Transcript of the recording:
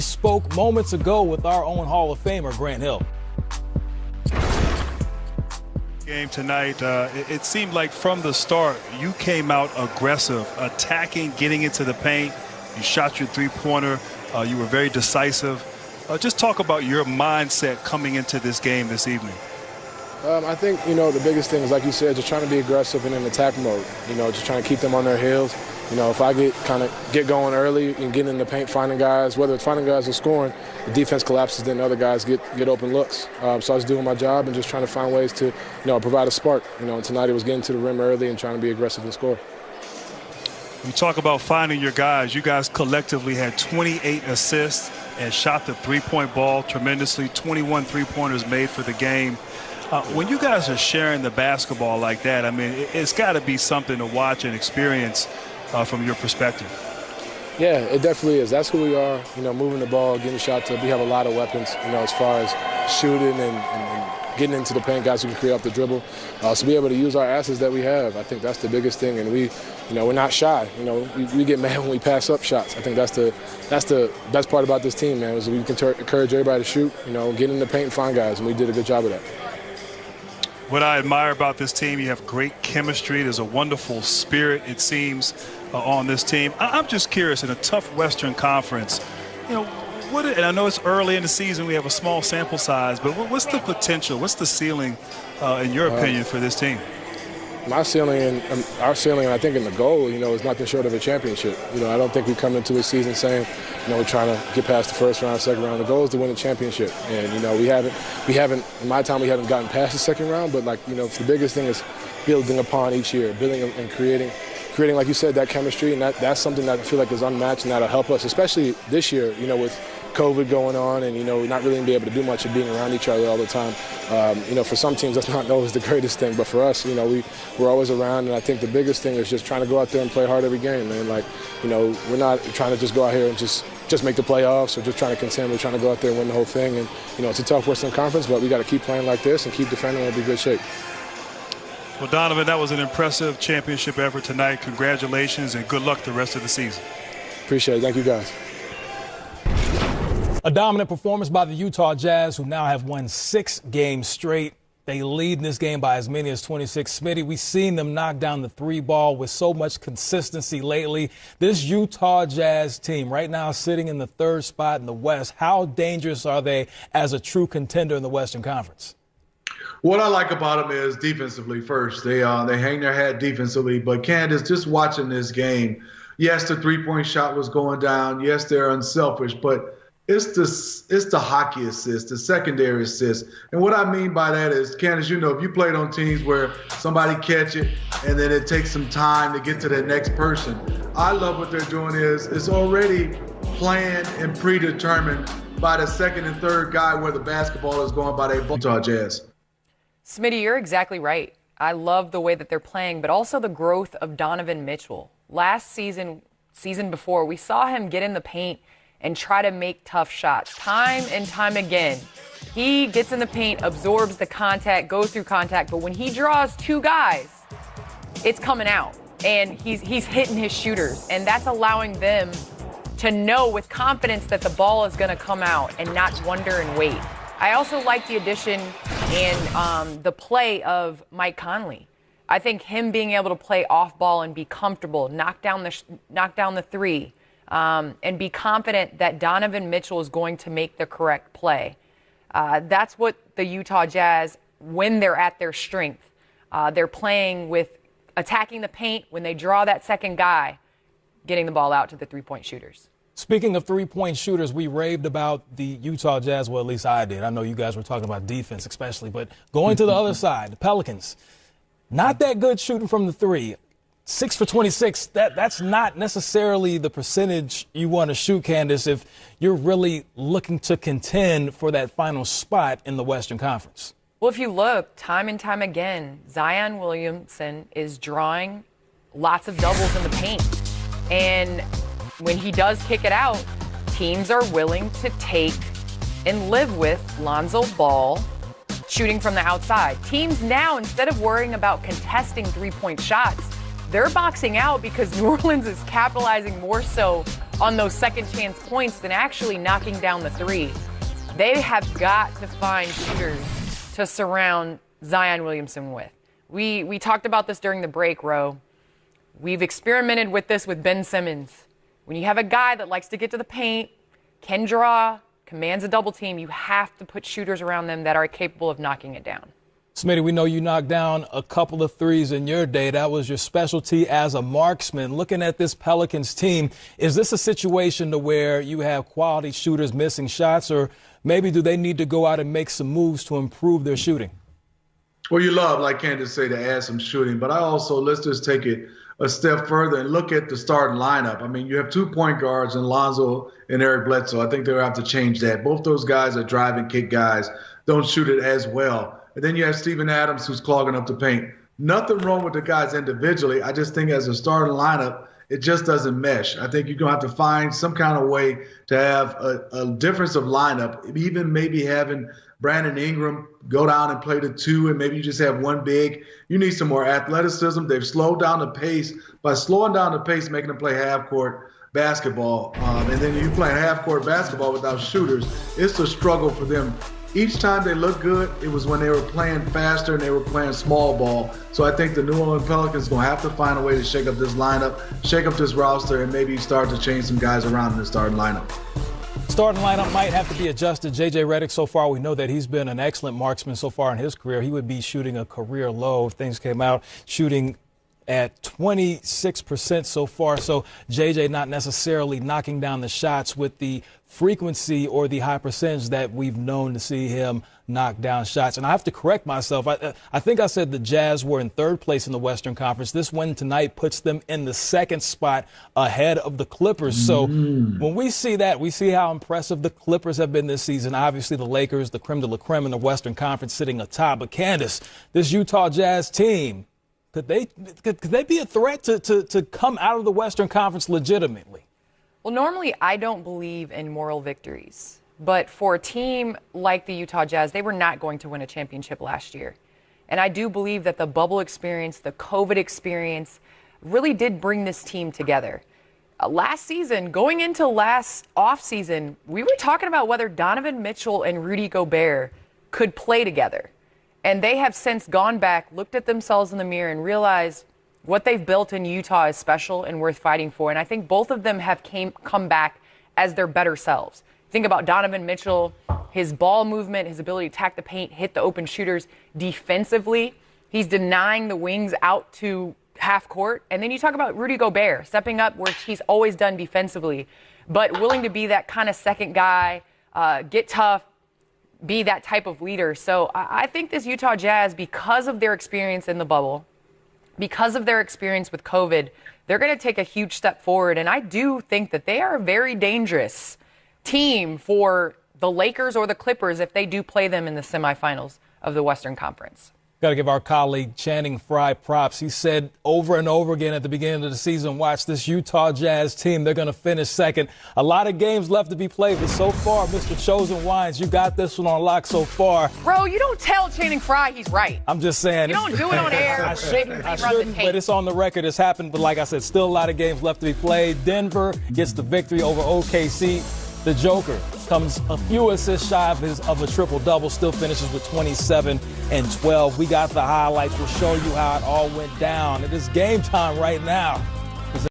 Spoke moments ago with our own Hall of Famer, Grant Hill. Game tonight, it seemed like from the start you came out aggressive, attacking, getting into the paint. You shot your three-pointer. You were very decisive. Just talk about your mindset coming into this game this evening. I think, the biggest thing is, like you said, just trying to be aggressive and in attack mode. Just trying to keep them on their heels. If I get going early and get in the paint, finding guys, whether it's finding guys or scoring, the defense collapses, then other guys get open looks. So I was doing my job and just trying to find ways to, provide a spark. And tonight it was getting to the rim early and trying to be aggressive and score. You talk about finding your guys. You guys collectively had 28 assists and shot the three-point ball tremendously. 21 three-pointers made for the game. When you guys are sharing the basketball like that, I mean, it's got to be something to watch and experience from your perspective. Yeah, it definitely is. That's who we are, moving the ball, getting shots up. We have a lot of weapons, as far as shooting and getting into the paint, guys who can create off the dribble. So be able to use our assets that we have, I think that's the biggest thing. And we're not shy. We get mad when we pass up shots. I think that's the best part about this team, man, is we can encourage everybody to shoot, get in the paint and find guys, and we did a good job of that. What I admire about this team, you have great chemistry. There's a wonderful spirit, it seems, on this team. I'm just curious, in a tough Western Conference, and I know it's early in the season, we have a small sample size, but what's the potential, what's the ceiling, in your opinion, for this team? My ceiling and our ceiling, I think, in the goal, is nothing short of a championship. I don't think we come into a season saying, we're trying to get past the first round, second round. The goal is to win a championship. And, we haven't, in my time, we haven't gotten past the second round. But, the biggest thing is building upon each year, building and creating, like you said, that chemistry. And that's something that I feel like is unmatched and that'll help us, especially this year, with COVID going on and, not really be able to do much of being around each other all the time. For some teams, that's not always the greatest thing. But for us, we're always around. And I think the biggest thing is just trying to go out there and play hard every game, man. We're not trying to just go out here and just make the playoffs or just trying to contend. We're trying to go out there and win the whole thing. And, it's a tough Western Conference, but we got to keep playing like this and keep defending and be in good shape. Well, Donovan, that was an impressive championship effort tonight. Congratulations and good luck the rest of the season. Appreciate it. Thank you, guys. A dominant performance by the Utah Jazz, who now have won 6 games straight. They lead in this game by as many as 26. Smitty, we've seen them knock down the 3 ball with so much consistency lately. This Utah Jazz team right now sitting in the 3rd spot in the West. How dangerous are they as a true contender in the Western Conference? What I like about them is defensively first. They hang their hat defensively. But, Candace, just watching this game, yes, the three-point shot was going down. Yes, they're unselfish. But it's the hockey assist, the secondary assist. And what I mean by that is, Candace, if you played on teams where somebody catch it and then it takes some time to get to the next person, I love what they're doing is it's already planned and predetermined by the second and third guy where the basketball is going by their Utah Jazz. Smitty, you're exactly right. I love the way that they're playing, but also the growth of Donovan Mitchell. Last season before, we saw him get in the paint and try to make tough shots. Time and time again, he gets in the paint, absorbs the contact, goes through contact, but when he draws 2 guys, it's coming out, and he's hitting his shooters, and that's allowing them to know with confidence that the ball is going to come out and not wonder and wait. I also like the addition and the play of Mike Conley. I think him being able to play off ball and be comfortable, knock down the 3, and be confident that Donovan Mitchell is going to make the correct play. That's what the Utah Jazz, when they're at their strength, they're playing with attacking the paint. When they draw that second guy, getting the ball out to the three-point shooters. Speaking of three-point shooters, we raved about the Utah Jazz. Well, at least I did. I know you guys were talking about defense especially. But going to the other side, the Pelicans, not that good shooting from the 3. 6 for 26, that's not necessarily the percentage you want to shoot, Candace, if you're really looking to contend for that final spot in the Western Conference. Well, if you look, time and time again, Zion Williamson is drawing lots of doubles in the paint. And when he does kick it out, teams are willing to take and live with Lonzo Ball shooting from the outside. Teams now, instead of worrying about contesting three-point shots, they're boxing out because New Orleans is capitalizing more so on those second chance points than actually knocking down the three. They have got to find shooters to surround Zion Williamson with. We talked about this during the break, Ro. We've experimented with this with Ben Simmons. When you have a guy that likes to get to the paint, can draw, commands a double team, you have to put shooters around them that are capable of knocking it down. Smitty, we know you knocked down a couple of threes in your day. That was your specialty as a marksman. Looking at this Pelicans team, is this a situation to where you have quality shooters missing shots, or maybe do they need to go out and make some moves to improve their shooting? Well, you love, like Candace say, to add some shooting, but I also, let's just take it a step further and look at the starting lineup. I mean, you have 2 point guards in Lonzo and Eric Bledsoe. I think they'll have to change that. Both those guys are drive and kick guys, don't shoot it as well. And then you have Steven Adams, who's clogging up the paint. Nothing wrong with the guys individually. I just think as a starting lineup, it just doesn't mesh. I think you're going to have to find some kind of way to have a difference of lineup, even maybe having Brandon Ingram go down and play the 2, and maybe you just have one big. You need some more athleticism. They've slowed down the pace. By slowing down the pace, making them play half-court basketball, and then you play half-court basketball without shooters, it's a struggle for them. Each time they look good, it was when they were playing faster and they were playing small ball. So I think the New Orleans Pelicans are going to have to find a way to shake up this lineup, shake up this roster, and maybe start to change some guys around in the starting lineup. Starting lineup might have to be adjusted. J.J. Redick, so far, we know that he's been an excellent marksman so far in his career. He would be shooting a career low if things came out, shooting at 26% so far. So J.J. not necessarily knocking down the shots with the frequency or the high percentage that we've known to see him knock down shots. And I have to correct myself. I think I said the Jazz were in third place in the Western Conference. This win tonight puts them in the second spot ahead of the Clippers. So when we see that, we see how impressive the Clippers have been this season. Obviously, the Lakers, the creme de la creme in the Western Conference sitting atop. But Candace, this Utah Jazz team, could they be a threat to come out of the Western Conference legitimately? Well, normally I don't believe in moral victories. But for a team like the Utah Jazz, they were not going to win a championship last year. And I do believe that the bubble experience, the COVID experience, really did bring this team together. Last season, going into last offseason, we were talking about whether Donovan Mitchell and Rudy Gobert could play together. And they have since gone back, looked at themselves in the mirror, and realized what they've built in Utah is special and worth fighting for. And I think both of them have come back as their better selves. Think about Donovan Mitchell, his ball movement, his ability to attack the paint, hit the open shooters defensively. He's denying the wings out to half court. And then you talk about Rudy Gobert stepping up where he's always done defensively, but willing to be that kind of second guy, get tough, be that type of leader. So I think this Utah Jazz, because of their experience in the bubble, because of their experience with COVID, they're going to take a huge step forward. And I do think that they are a very dangerous team for the Lakers or the Clippers if they do play them in the semifinals of the Western Conference. Got to give our colleague Channing Frye props. He said over and over again at the beginning of the season, watch this Utah Jazz team. They're going to finish second. A lot of games left to be played, but so far, Mr. Chosen Wines, you got this one on lock so far. Bro, you don't tell Channing Frye he's right. I'm just saying. You don't do it on air. I shouldn't, but it's on the record. It's happened. But like I said, still a lot of games left to be played. Denver gets the victory over OKC. The Joker comes a few assists shy of a triple-double, still finishes with 27 and 12. We got the highlights. We'll show you how it all went down. It is game time right now.